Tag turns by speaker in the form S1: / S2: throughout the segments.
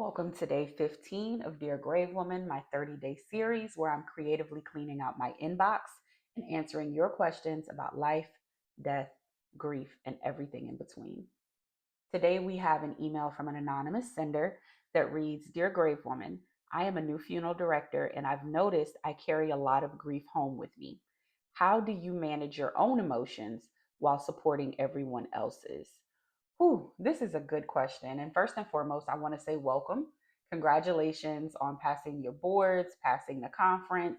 S1: Welcome to day 15 of Dear Grave Woman, my 30-day series where I'm creatively cleaning out my inbox and answering your questions about life, death, grief, and everything in between. Today we have an email from an anonymous sender that reads, Dear Grave Woman, I am a new funeral director and I've noticed I carry a lot of grief home with me. How do you manage your own emotions while supporting everyone else's? This is a good question. And first and foremost, I want to say welcome. Congratulations on passing your boards, passing the conference,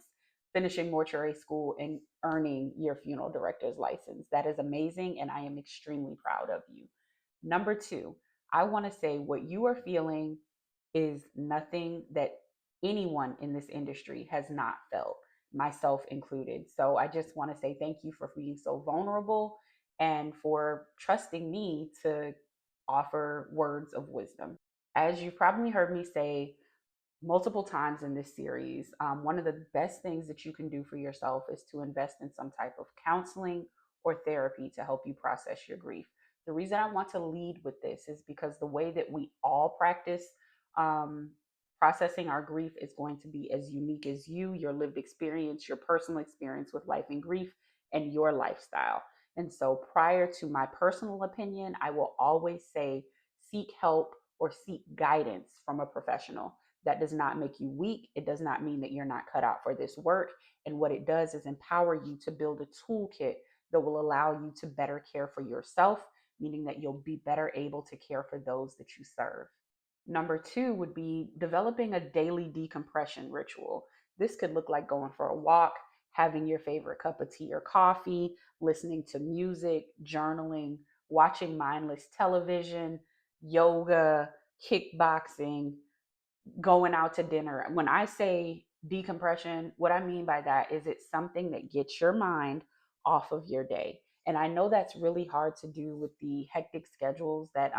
S1: finishing mortuary school, and earning your funeral director's license. That is amazing, and I am extremely proud of you. Number two, I want to say what you are feeling is nothing that anyone in this industry has not felt, myself included. So I just want to say thank you for being so vulnerable and for trusting me to offer words of wisdom. As you've probably heard me say multiple times in this series, one of the best things that you can do for yourself is to invest in some type of counseling or therapy to help you process your grief. The reason I want to lead with this is because the way that we all practice um, processing our grief is going to be as unique as you, your lived experience, your personal experience with life and grief, and your lifestyle. And so, prior to my personal opinion, I will always say seek help or seek guidance from a professional. That does not make you weak. It does not mean that you're not cut out for this work. And what it does is empower you to build a toolkit that will allow you to better care for yourself, meaning that you'll be better able to care for those that you serve. Number two would be developing a daily decompression ritual. This could look like going for a walk, having your favorite cup of tea or coffee, listening to music, journaling, watching mindless television, yoga, kickboxing, going out to dinner. When I say decompression, what I mean by that is it's something that gets your mind off of your day. And I know that's really hard to do with the hectic schedules that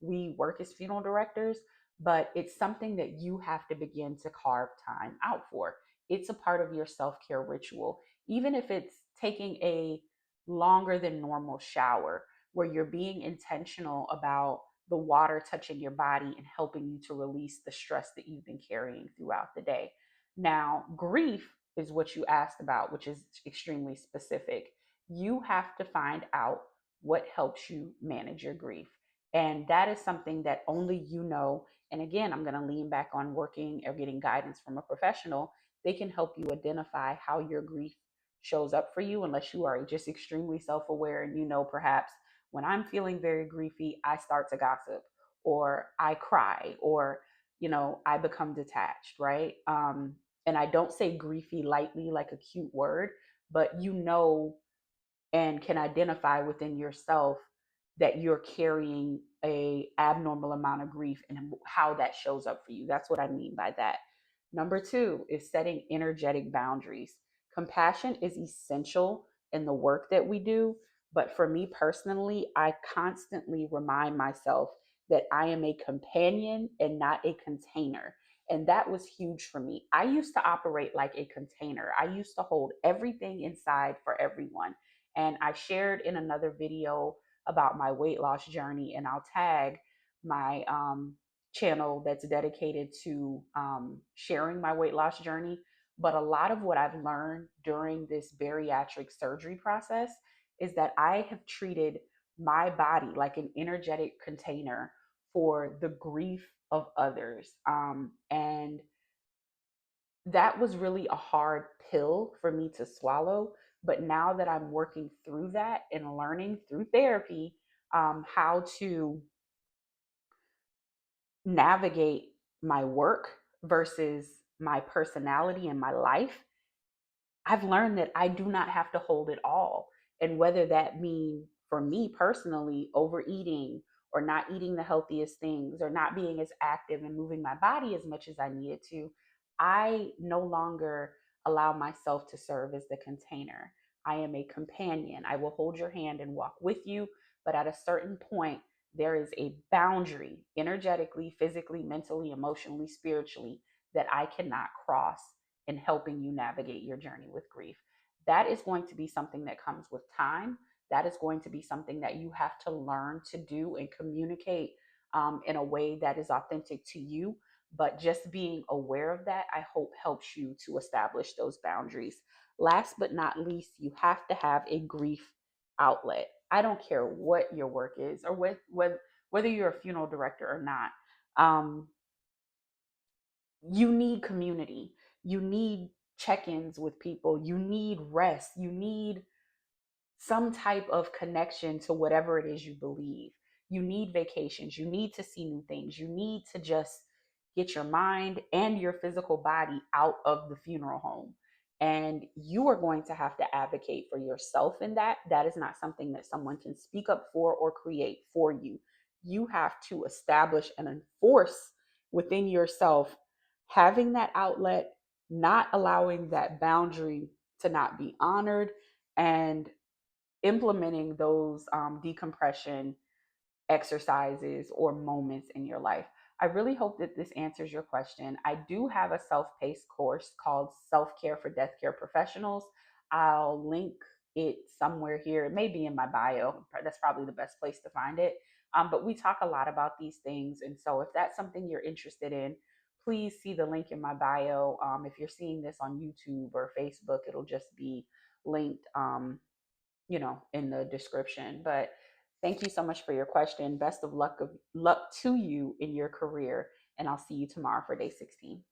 S1: we work as funeral directors, but it's something that you have to begin to carve time out for. It's a part of your self care ritual, even if it's taking a longer than normal shower where you're being intentional about the water touching your body and helping you to release the stress that you've been carrying throughout the day. Now, grief is what you asked about, which is extremely specific. You have to find out what helps you manage your grief. And that is something that only you know. And again, I'm going to lean back on working or getting guidance from a professional. They can help you identify how your grief shows up for you, unless you are just extremely self aware and you know perhaps when I'm feeling very griefy, I start to gossip or I cry or, I become detached, right? And I don't say griefy lightly like a cute word, but and can identify within yourself that you're carrying a abnormal amount of grief and how that shows up for you. That's what I mean by that. Number two is setting energetic boundaries. Compassion is essential in the work that we do, but for me personally, I constantly remind myself that I am a companion and not a container. And that was huge for me. I used to operate like a container. I used to hold everything inside for everyone. And I shared in another video about my weight loss journey, and I'll tag my channel that's dedicated to sharing my weight loss journey. But a lot of what I've learned during this bariatric surgery process is that I have treated my body like an energetic container for the grief of others. And that was really a hard pill for me to swallow. But now that I'm working through that and learning through therapy how to navigate my work versus my personality and my life, I've learned that I do not have to hold it all. And whether that mean for me personally, overeating or not eating the healthiest things or not being as active and moving my body as much as I needed to, I no longer allow myself to serve as the container. I am a companion. I will hold your hand and walk with you, but at a certain point, there is a boundary energetically, physically, mentally, emotionally, spiritually that I cannot cross in helping you navigate your journey with grief. That is going to be something that comes with time. That is going to be something that you have to learn to do and communicate in a way that is authentic to you. But just being aware of that, I hope, helps you to establish those boundaries. Last but not least, you have to have a grief outlet. I don't care what your work is, or whether you're a funeral director or not. Um, you need community. You need check-ins with people. You need rest. You need some type of connection to whatever it is you believe. You need vacations. You need to see new things. You need to just get your mind and your physical body out of the funeral home. And you are going to have to advocate for yourself in that. That is not something that someone can speak up for or create for you. You have to establish and enforce within yourself having that outlet, not allowing that boundary to not be honored, and implementing those decompression exercises or moments in your life. I really hope that this answers your question. I do have a self paced course called Self Care for Death Care Professionals. I'll link it somewhere here. It may be in my bio. That's probably the best place to find it. But we talk a lot about these things. And so if that's something you're interested in, please see the link in my bio. If you're seeing this on YouTube or Facebook, it'll just be linked, in the description. But thank you so much for your question. Best of luck to you in your career, and I'll see you tomorrow for day 16.